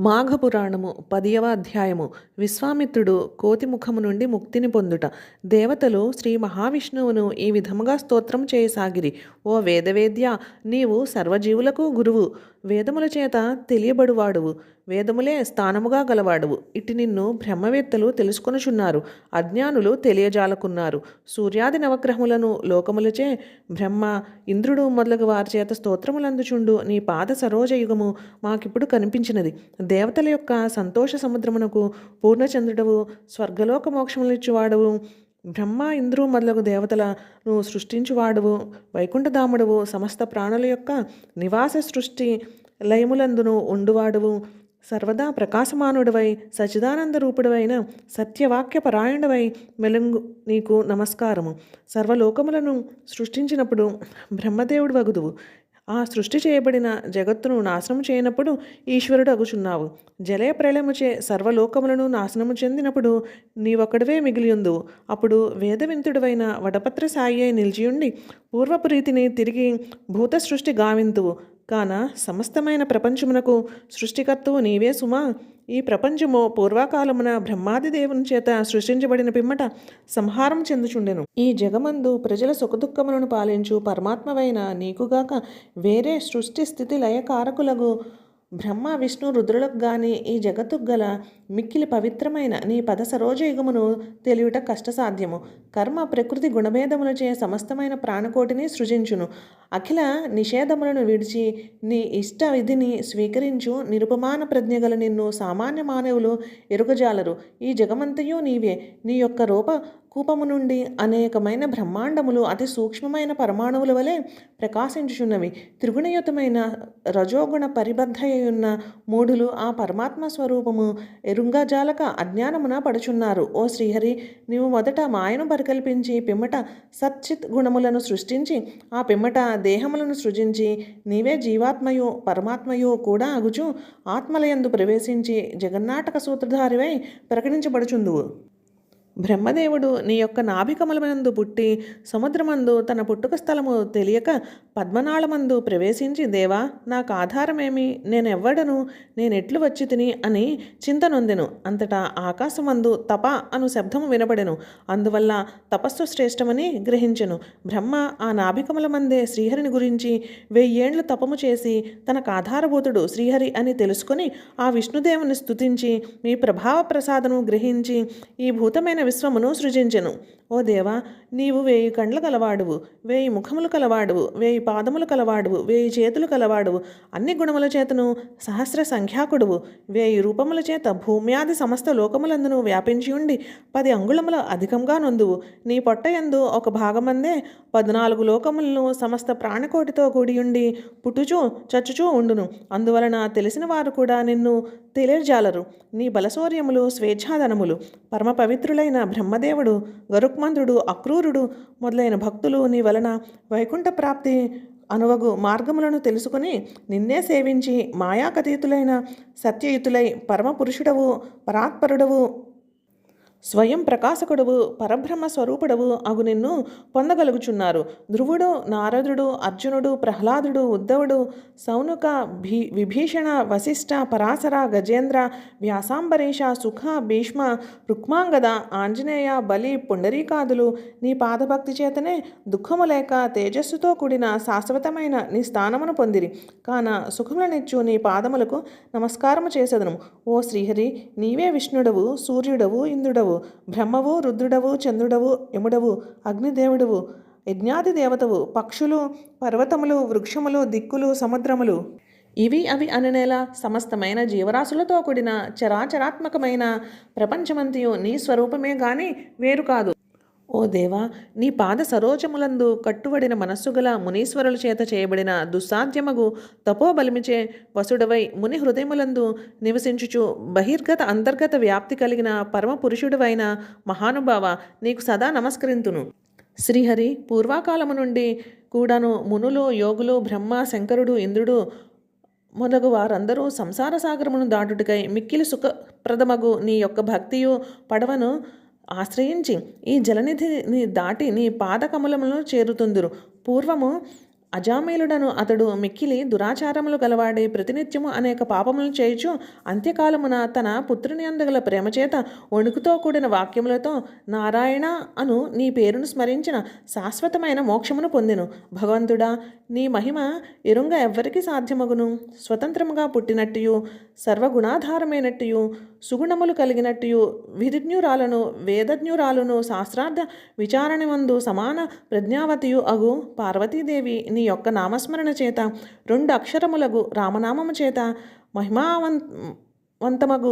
మాఘపురాణము 10వ అధ్యాయము. విశ్వామిత్రుడు కోతిముఖము నుండి ముక్తిని పొందుట. దేవతలు శ్రీ మహావిష్ణువును ఈ విధముగా స్తోత్రం చేయసాగిరి. ఓ వేదవేద్య, నీవు సర్వజీవులకు గురువు, వేదముల చేత తెలియబడువాడువు, వేదములే స్థానముగా గలవాడువు. ఇటు నిన్ను బ్రహ్మవేత్తలు తెలుసుకొనుచున్నారు, అజ్ఞానులు తెలియజాలకున్నారు. సూర్యాది నవగ్రహములను లోకములచే బ్రహ్మ, ఇంద్రుడు మొదలగు వారి చేత స్తోత్రములందుచుండు నీ పాద సరోజయుగము మాకిప్పుడు కనిపించినది. దేవతల యొక్క సంతోష సముద్రమునకు పూర్ణచంద్రుడవు, స్వర్గలోక మోక్షములిచ్చువాడవు, బ్రహ్మ ఇంద్రు మొదలగు దేవతలను సృష్టించువాడవు, వైకుంఠధాముడవు, సమస్త ప్రాణుల యొక్క నివాస సృష్టి లయములందును ఉండువాడవు, సర్వదా ప్రకాశమానుడవై సచిదానంద రూపుడవైన సత్యవాక్య పరాయణుడవై మెలుంగు నీకు నమస్కారము. సర్వలోకములను సృష్టించినప్పుడు బ్రహ్మదేవుడు వగుదువు. ఆ సృష్టి చేయబడిన జగత్తును నాశనము చేయనప్పుడు ఈశ్వరుడు అగుచున్నావు. జలయ ప్రళయముచే సర్వలోకములను నాశనము చెందినప్పుడు నీవొక్కడవే మిగిలియుందువు. అప్పుడు వేదవింతుడువైన వటపత్ర సాయి అయి నిలిచియుండి పూర్వపు రీతిని తిరిగి భూత సృష్టి గావింతువు. కాన సమస్తమైన ప్రపంచమునకు సృష్టికర్తవు నీవే సుమా. ఈ ప్రపంచము పూర్వకాలమున బ్రహ్మాది దేవుని చేత సృష్టించబడిన పిమ్మట సంహారం చెందుచుండెను. ఈ జగమందు ప్రజల సుఖదుఖములను పాలించు పరమాత్మవైన నీకుగాక వేరే సృష్టి స్థితి లయకారకులకు బ్రహ్మ విష్ణు రుద్రులకు గాని ఈ జగత్తుకు గల మిక్కిలి పవిత్రమైన నీ పద సరోజయుగమును తెలియుట కష్టసాధ్యము. కర్మ ప్రకృతి గుణభేదములచే సమస్తమైన ప్రాణకోటిని సృజించును. అఖిల నిషేధములను విడిచి నీ ఇష్ట విధిని స్వీకరించు నిరుపమాన ప్రజ్ఞగల నిన్ను సామాన్య మానవులు ఎరుగజాలరు. ఈ జగమంతయు నీవే. నీ యొక్క రూప కూపము నుండి అనేకమైన బ్రహ్మాండములు అతి సూక్ష్మమైన పరమాణువుల వలె ప్రకాశించుచున్నవి. త్రిగుణయుతమైన రజోగుణ పరిబద్ధయున్న మూఢులు ఆ పరమాత్మ స్వరూపము ఎరుంగజాలక అజ్ఞానమున పడుచున్నారు. ఓ శ్రీహరి, నీవు మొదట మాయను పరికల్పించి పిమ్మట సచ్చిత్ గుణములను సృష్టించి ఆ పిమ్మట దేహములను సృజించి నీవే జీవాత్మయు పరమాత్మయు కూడా అగుచు ఆత్మలయందు ప్రవేశించి జగన్నాటక సూత్రధారివై ప్రకటించబడుచుందువు. బ్రహ్మదేవుడు నీ యొక్క నాభికమలమందు పుట్టి సముద్రమందు తన పుట్టుక స్థలము తెలియక పద్మనాళమందు ప్రవేశించి దేవా, నాకు ఆధారమేమి, నేనెవ్వడను, నేనెట్లు వచ్చి తిని అని చింతనొందెను. అంతటా ఆకాశమందు తప అను శబ్దము వినబడెను. అందువల్ల తపస్సు శ్రేష్టమని గ్రహించెను. బ్రహ్మ ఆ నాభికమలమందే శ్రీహరిని గురించి 1000 ఏండ్లు తపము చేసి తనకు ఆధారభూతుడు శ్రీహరి అని తెలుసుకొని ఆ విష్ణుదేవుని స్తుతించి మీ ప్రభావ ప్రసాదము గ్రహించి ఈ భూతమైన విశ్వమును సృజించెను. ఓ దేవా, నీవు 1000 కండ్లు కలవాడువు, 1000 ముఖములు కలవాడువు, 1000 పాదములు కలవాడువు, 1000 చేతులు కలవాడువు, అన్ని గుణముల చేతను సహస్ర సంఖ్యాకుడువు, 1000 రూపముల చేత భూమ్యాది సమస్త లోకములందును వ్యాపించి ఉండి 10 అంగుళముల అధికంగా నొందువు. నీ పొట్టయందు ఒక భాగమందే 14 లోకములను సమస్త ప్రాణకోటితో కూడియుండి పుట్టుచూ చచ్చుచూ ఉండును. అందువలన తెలిసిన వారు కూడా నిన్ను తెలియజాలరు. నీ బలశౌర్యములు స్వేచ్ఛాధనములు. పరమ పవిత్రులైన బ్రహ్మదేవుడు, గరుక్మంతుడు, అక్రూరుడు మొదలైన భక్తులు నీ వలన వైకుంఠ ప్రాప్తి అనువగు మార్గములను తెలుసుకుని నిన్నే సేవించి మాయాకతీతులైన సత్యయుతులై పరమ పురుషుడవు, పరాత్పరుడవు, స్వయం ప్రకాశకుడవు, పరబ్రహ్మ స్వరూపుడవు అగు నిన్ను పొందగలుగుచున్నారు. ధ్రువుడు, నారదుడు, అర్జునుడు, ప్రహ్లాదుడు, ఉద్ధవుడు, సౌనుక, విభీషణ, వశిష్ఠ, పరాశర, గజేంద్ర, వ్యాసాంబరీష, సుఖ, భీష్మ, రుక్మాంగద, ఆంజనేయ, బలి, పుండరీకాదులు నీ పాదభక్తి చేతనే దుఃఖము లేక తేజస్సుతో కూడిన శాశ్వతమైన నీ స్థానమును పొందిరి. కాన సుఖములనిచ్చు నీ పాదములకు నమస్కారము చేసెదను. ఓ శ్రీహరి, నీవే విష్ణుడవు, సూర్యుడవు, ఇంద్రుడవు, బ్రహ్మవు, రుద్రుడవు, చంద్రుడవు, యముడవు, అగ్నిదేవుడవు, యజ్ఞాది దేవతవు, పక్షులు, పర్వతములు, వృక్షములు, దిక్కులు, సముద్రములు, ఇవి అవి అననేలా సమస్తమైన జీవరాశులతో కూడిన చరాచరాత్మకమైన ప్రపంచమంతయు నీ స్వరూపమే గాని వేరు కాదు. ఓ దేవా, నీ పాద సరోజములందు కట్టుబడిన మనస్సు గల మునీశ్వరుల చేత చేయబడిన దుస్సాధ్యమగు తపోబలిమిచే వసుడవై ముని హృదయములందు నివసించుచు బహిర్గత అంతర్గత వ్యాప్తి కలిగిన పరమ పురుషుడువైన మహానుభావ, నీకు సదా నమస్కరింతును. శ్రీహరి, పూర్వకాలము నుండి కూడాను మునులు, యోగులు, బ్రహ్మ, శంకరుడు, ఇంద్రుడు మొదగు వారందరూ సంసార సాగరమును దాటుటకై మిక్కిలి సుఖప్రదమగు నీ యొక్క భక్తియు పడవను ఆశ్రయించి ఈ జలనిధిని దాటి నీ పాదకమలములను చేరుతుందురు. పూర్వము అజామేలుడను అతడు మిక్కిలి దురాచారములు గలవాడి ప్రతినిత్యము అనేక పాపములను చేయుచు అంత్యకాలమున తన పుత్రుని అందగల ప్రేమచేత వణుకుతో కూడిన వాక్యములతో నారాయణ అను నీ పేరును స్మరించిన శాశ్వతమైన మోక్షమును పొందెను. భగవంతుడా, నీ మహిమ ఎరుంగ ఎవ్వరికి సాధ్యమగును. స్వతంత్రముగా పుట్టినట్టు సర్వగుణాధారమైనట్టు సుగుణములు కలిగినట్టు విధిజ్ఞురాలను వేదజ్ఞురాలను శాస్త్రార్థ విచారణమందు సమాన ప్రజ్ఞావతియు అగు పార్వతీదేవి నీ యొక్క నామస్మరణ చేత 2 అక్షరములగు రామనామము చేత మహిమావంతమగు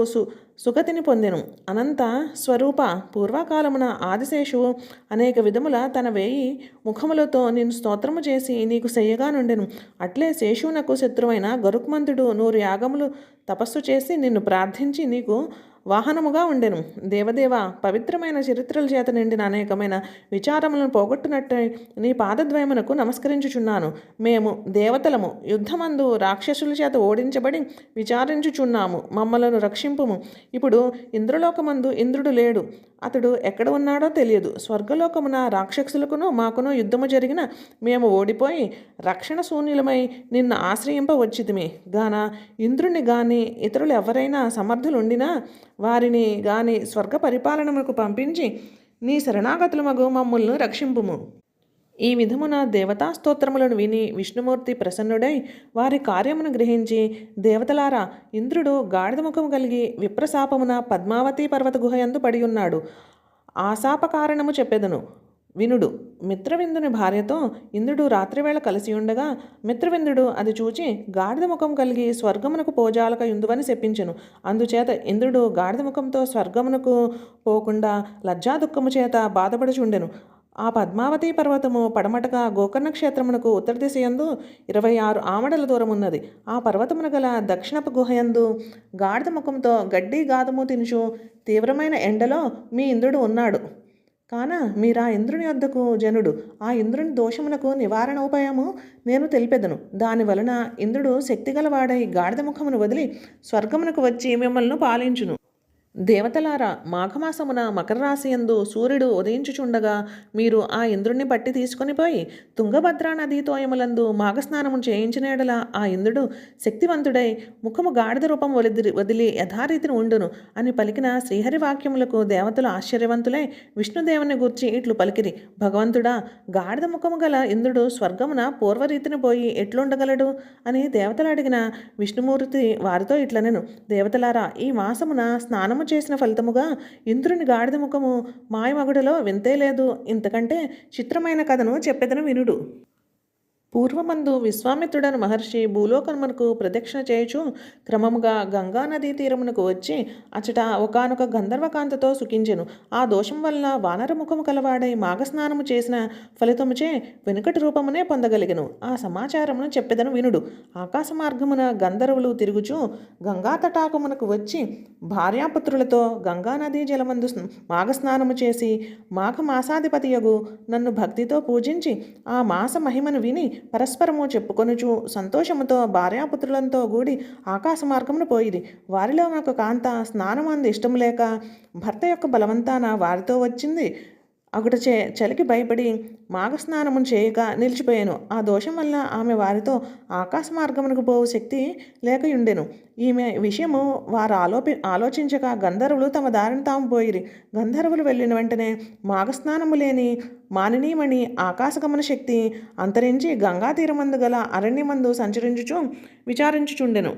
సుగతిని పొందెను. అనంత స్వరూప పూర్వకాలమున ఆదిశేషువు అనేక విధముల తన 1000 ముఖములతో నిన్ను స్తోత్రము చేసి నీకు శయ్యగా నుండెను. అట్లే శేషువునకు శత్రువైన గరుక్మంతుడు 100 యాగములు తపస్సు చేసి నిన్ను ప్రార్థించి నీకు వాహనముగా ఉండెను. దేవదేవ, పవిత్రమైన చరిత్రల చేత నిండిన అనేకమైన విచారములను పోగొట్టునట్టు నీ పాదద్వయమునకు నమస్కరించుచున్నాను. మేము దేవతలము, యుద్ధమందు రాక్షసుల చేత ఓడించబడి విచారించుచున్నాము. మమ్మలను రక్షింపుము. ఇప్పుడు ఇంద్రలోకమందు ఇంద్రుడు లేడు. అతడు ఎక్కడ ఉన్నాడో తెలియదు. స్వర్గలోకమున రాక్షసులకును మాకును యుద్ధము జరిగిన మేము ఓడిపోయి రక్షణ శూన్యులమై నిన్ను ఆశ్రయింపవచ్చితిమి గాన ఇంద్రుని గాని ఇతరులు ఎవరైనా సమర్థులుండినా వారిని గాని స్వర్గ పరిపాలనముకు పంపించి నీ శరణాగతులమగు మమ్ములను రక్షింపుము. ఈ విధమున దేవతా స్తోత్రములను విని విష్ణుమూర్తి ప్రసన్నుడై వారి కార్యమును గ్రహించి, దేవతలారా, ఇంద్రుడు గాడిద ముఖము కలిగి విప్రశాపమున పద్మావతి పర్వత గుహయందు పడి ఉన్నాడు. ఆ శాప కారణము చెప్పెదను వినుడు. మిత్రవిందుని భార్యతో ఇంద్రుడు రాత్రివేళ కలిసి ఉండగా మిత్రవిందుడు అది చూచి గాడిద ముఖం కలిగి స్వర్గమునకు పోజాలక యుందువని చెప్పించెను. అందుచేత ఇంద్రుడు గాడిద ముఖంతో స్వర్గమునకు పోకుండా లజ్జా దుఃఖము చేత బాధపడుచుండెను. ఆ పద్మావతి పర్వతము పడమటగా గోకర్ణ క్షేత్రమునకు ఉత్తర దిశయందు 26 ఆమడల దూరమున్నది. ఆ పర్వతమున గల దక్షిణపు గుహయందు గాడిద ముఖంతో గడ్డి గాదము తినుచు తీవ్రమైన ఎండలో మీ ఇంద్రుడు ఉన్నాడు. కాన మీరా ఇంద్రుని వద్దకు జనుడు. ఆ ఇంద్రుని దోషమునకు నివారణ ఉపాయము నేను తెలిపెదను. దాని వలన ఇంద్రుడు శక్తిగలవాడై గాడిద ముఖమును వదిలి స్వర్గమునకు వచ్చి మిమ్మల్ని పాలించును. దేవతలారా, మాఘమాసమున మకర రాశియందు సూర్యుడు ఉదయించుచుండగా మీరు ఆ ఇంద్రుణ్ణి పట్టి తీసుకొని పోయి తుంగభద్రా నదీ తోయములందు మాఘస్నానము చేయించినేడల ఆ ఇంద్రుడు శక్తివంతుడై ముఖము గాడిద రూపం వదిలి యథారీతిని ఉండును అని పలికిన శ్రీహరి వాక్యములకు దేవతలు ఆశ్చర్యవంతులై విష్ణుదేవుని గూర్చి ఇట్లు పలికిరి. భగవంతుడా, గాడిద ముఖము గల ఇంద్రుడు స్వర్గమున పూర్వరీతిని పోయి ఎట్లుండగలడు అని దేవతలు అడిగిన విష్ణుమూర్తి వారితో ఇట్లనెను. దేవతలారా, ఈ మాసమున స్నానము చేసిన ఫలితముగా ఇంద్రుని గాడిద ముఖము మాయమగుడలో వింతే లేదు. ఇంతకంటే చిత్రమైన కథను చెప్పెదను వినుడు. పూర్వమందు విశ్వామిత్రుడను మహర్షి భూలోకమునకు ప్రదక్షిణ చేయుచు క్రమముగా గంగా నదీ తీరమునకు వచ్చి అచట ఒకానొక గంధర్వకాంతతో సుఖించెను. ఆ దోషం వలన వానరముఖము కలవాడై మాఘస్నానము చేసిన ఫలితముచే వెనుకటి రూపమునే పొందగలిగెను. ఆ సమాచారమును చెప్పెదను వినుడు. ఆకాశ మార్గమున గంధర్వులు తిరుగుచు గంగా తటాకమునకు వచ్చి భార్యాపుత్రులతో గంగానదీ జలమందు మాఘస్నానము చేసి మాఘమాసాధిపతియగు నన్ను భక్తితో పూజించి ఆ మాస మహిమను విని పరస్పరము చెప్పుకొనుచు సంతోషముతో భార్యాపుత్రులంతో కూడి ఆకాశ మార్గమును పోయిరి. వారిలో ఒక కాంత స్నానమందు ఇష్టము లేక భర్త యొక్క బలవంతాన వారితో వచ్చింది. అగుటచే చలికి భయపడి మాఘస్నానము చేయక నిలిచిపోయాను. ఆ దోషం వల్ల ఆమె వారితో ఆకాశ మార్గమునకు పోవు శక్తి లేకయుండెను. ఈమె విషయము వారు ఆలోచించక గంధర్వులు తమ దారిని తాము పోయిరి. గంధర్వులు వెళ్ళిన వెంటనే మాఘస్నానము లేని మానినీమణి ఆకాశగమన శక్తి అంతరించి గంగా తీరమందు గల అరణ్యమందు సంచరించుచు విచారించుచుండెను.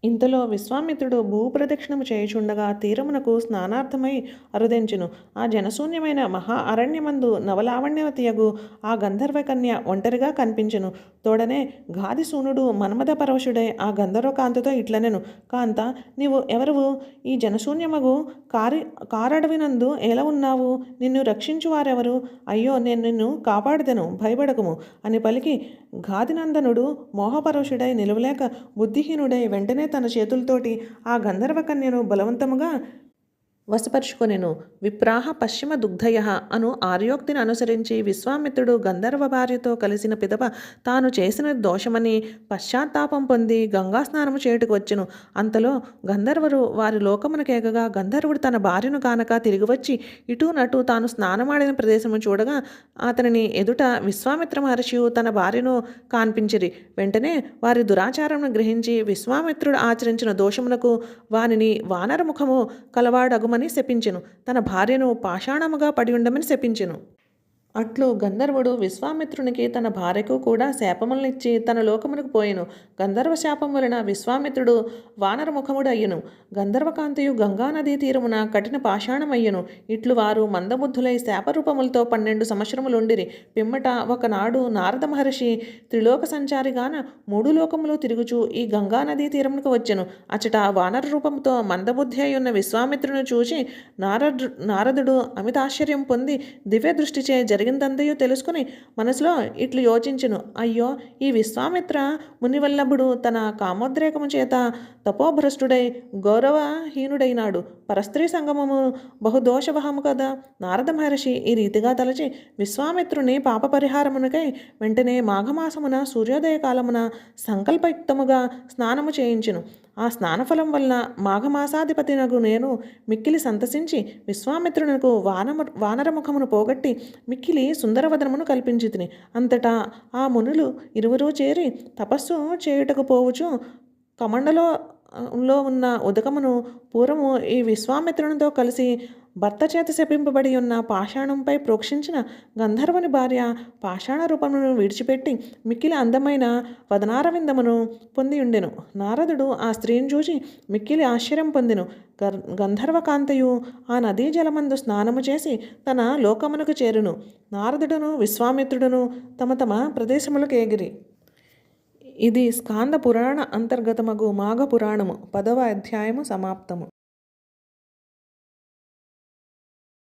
ఇంతలో విశ్వామిత్రుడు భూప్రదక్షిణము చేయుచుండగా తీరమునకు స్నానార్థమై అరుదించెను. ఆ జనశూన్యమైన మహా అరణ్యమందు నవలావణ్యవతియగు ఆ గంధర్వకన్య ఒంటరిగా కనిపించెను. తోడనే గాదిసూనుడు మన్మథ పరవశుడై ఆ గంధర్వకాంతతో ఇట్లనెను. కాంత, నీవు ఎవరువు? ఈ జనశూన్యమగు కారడవినందు ఎలా ఉన్నావు? నిన్ను రక్షించు వారెవరు? అయ్యో, నేను నిన్ను కాపాడుదెను, భయపడకుము అని పలికి గాదినందనుడు మోహపరవశుడై నిలువలేక బుద్ధిహీనుడై వెంటనే తన చేతులతోటి ఆ గంధర్వ కన్యను బలవంతముగా వశపరుచుకొనెను. విప్రాహ పశ్చిమ దుగ్ధయ అను ఆర్యోక్తిని అనుసరించి విశ్వామిత్రుడు గంధర్వ భార్యతో కలిసిన పిదప తాను చేసిన దోషమని పశ్చాత్తాపం పొంది గంగా స్నానము చేయుటకు వచ్చెను. అంతలో గంధర్వరు వారి లోకమునకేగగా గంధర్వుడు తన భార్యను కానక తిరిగి వచ్చి ఇటు నటు తాను స్నానమాడిన ప్రదేశము చూడగా అతనిని ఎదుట విశ్వామిత్ర మహర్షియు తన భార్యను కాన్పించిరి. వెంటనే వారి దురాచారమును గ్రహించి విశ్వామిత్రుడు ఆచరించిన దోషమునకు వానిని వానరముఖము కలవాడగుమని శపించెను. తన భార్యను పాషాణముగా పడి ఉండమని శపించెను. అట్లు గంధర్వుడు విశ్వామిత్రునికి తన భార్యకు కూడా శాపములనిచ్చి తన లోకమునకు పోయెను. గంధర్వ శాపం వలన విశ్వామిత్రుడు వానరముఖముడు అయ్యెను. గంధర్వకాంతియు గంగానదీ తీరమున కఠిన పాషాణమయ్యెను. ఇట్లు వారు మందబుద్ధులై శాపరూపములతో 12 సంవత్సరములుండిరి. పిమ్మట ఒకనాడు నారద మహర్షి త్రిలోక సంచారిగాన 3 లోకములు తిరుగుచూ ఈ గంగానదీ తీరమునకు వచ్చెను. అచట వానర రూపముతో మందబుద్ధి అయ్యున్న విశ్వామిత్రుని చూచి నారదుడు అమితాశ్చర్యం పొంది దివ్య దృష్టిచే జరిగిందంతయు తెలుసుకుని మనసులో ఇట్లు యోచించెను. అయ్యో, ఈ విశ్వామిత్ర మునివల్లభుడు తన కామోద్రేకము చేత తపోభ్రష్టుడై గౌరవహీనుడైనాడు. పరస్త్రీ సంగమము బహుదోషవహము కదా. నారద మహర్షి ఈ రీతిగా తలచి విశ్వామిత్రుని పాప పరిహారమునకై వెంటనే మాఘమాసమున సూర్యోదయ కాలమున సంకల్పయుక్తముగా స్నానము చేయించెను. ఆ స్నానఫలం వలన మాఘమాసాధిపతినగు నేను మిక్కిలి సంతసించి విశ్వామిత్రునకు వానరముఖమును పోగొట్టి మిక్కిలి సుందరవదనమును కల్పించితిని. అంతటా ఆ మునులు ఇరువురూ చేరి తపస్సు చేయుటకు పోవుచు కమండలో ఉన్న ఉదకమును పూర్వము ఈ విశ్వామిత్రునితో కలిసి భర్త చేత శపింపబడి ఉన్న పాషాణంపై ప్రోక్షించిన గంధర్వుని భార్య పాషాణ రూపమును విడిచిపెట్టి మిక్కిలి అందమైన వదనారవిందమును పొంది ఉండెను. నారదుడు ఆ స్త్రీని చూసి మిక్కిలి ఆశ్చర్యం పొందెను. గంధర్వకాంతయు ఆ నదీ జలమందు స్నానము చేసి తన లోకమునకు చేరును. నారదుడును విశ్వామిత్రుడును తమ తమ ప్రదేశములకు ఎగిరి. ఇది స్కాంద పురాణ అంతర్గతమగు మాఘ పురాణము 10వ అధ్యాయము సమాప్తము.